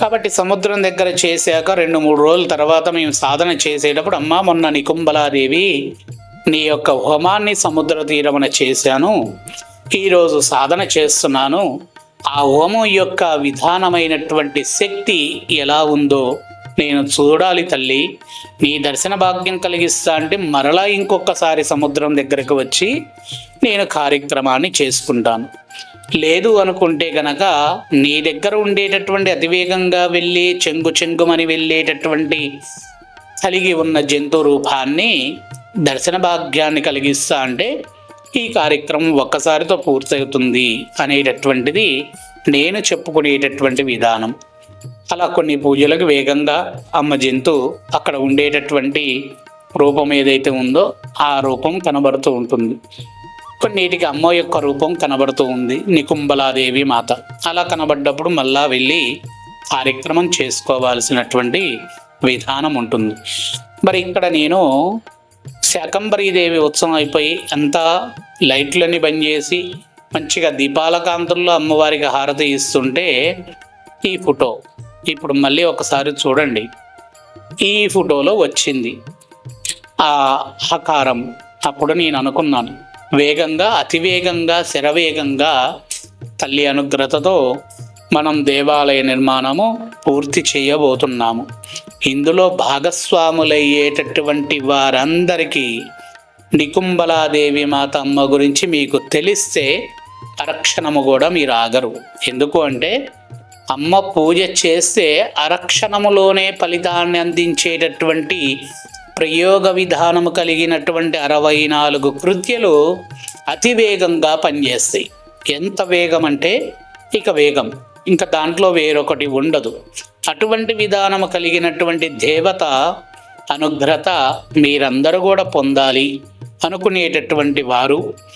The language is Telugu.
కాబట్టి సముద్రం దగ్గర చేశాక 2-3 రోజుల తర్వాత మేము సాధన చేసేటప్పుడు, అమ్మా మొన్న నికుంబలాదేవి నీ యొక్క హోమాన్ని సముద్ర తీరమున చేశాను, ఈరోజు సాధన చేస్తున్నాను, ఆ హోమం యొక్క విధానమైనటువంటి శక్తి ఎలా ఉందో నేను చూడాలి తల్లి, నీ దర్శన భాగ్యం కలిగిస్తా అంటే మరలా ఇంకొకసారి సముద్రం దగ్గరకు వచ్చి నేను కార్యక్రమాన్ని చేసుకుంటాను. లేదు అనుకుంటే గనక నీ దగ్గర ఉండేటటువంటి అతివేగంగా వెళ్ళి చెంగుమని వెళ్ళేటటువంటి కలిగి ఉన్న జంతు రూపాన్ని దర్శన భాగ్యాన్ని కలిగిస్తా అంటే ఈ కార్యక్రమం ఒక్కసారితో పూర్తవుతుంది అనేటటువంటిది నేను చెప్పుకునేటటువంటి విధానం. అలా కొన్ని పూజలకు వేగంగా అమ్మ జంతు అక్కడ ఉండేటటువంటి రూపం ఏదైతే ఉందో ఆ రూపం కనబడుతూ ఉంటుంది. కొన్నిటికి అమ్మ యొక్క రూపం కనబడుతూ ఉంది, నికుంబలాదేవి మాత. అలా కనబడ్డప్పుడు మళ్ళా వెళ్ళి కార్యక్రమం చేసుకోవాల్సినటువంటి విధానం ఉంటుంది. మరి ఇక్కడ నేను శాకంబరీదేవి ఉత్సవం అయిపోయి అంతా లైట్లన్నీ బంద్ చేసి మంచిగా దీపాల కాంతుల్లో అమ్మవారికి హారతి ఇస్తుంటే ఈ ఫోటో ఇప్పుడు మళ్ళీ ఒకసారి చూడండి. ఈ ఫోటోలో వచ్చింది ఆ ఆకారం. అప్పుడు నేను అనుకున్నాను, వేగంగా అతివేగంగా శరవేగంగా తల్లి అనుగ్రహతో మనం దేవాలయ నిర్మాణము పూర్తి చేయబోతున్నాము. ఇందులో భాగస్వాములయ్యేటటువంటి వారందరికీ నికుంబలాదేవి మాత అమ్మ గురించి మీకు తెలిస్తే అరక్షణము కూడా మీరు ఆగరు. ఎందుకు అంటే అమ్మ పూజ చేస్తే అరక్షణములోనే ఫలితాన్ని అందించేటటువంటి ప్రయోగ విధానము కలిగినటువంటి 64 కృత్యలు అతివేగంగా పనిచేస్తాయి. ఎంత వేగం అంటే ఇక వేగం, ఇంకా దాంట్లో వేరొకటి ఉండదు. అటువంటి విధానము కలిగినటువంటి దేవత అనుగ్రహత మీరందరూ కూడా పొందాలి అనుకునేటటువంటి వారు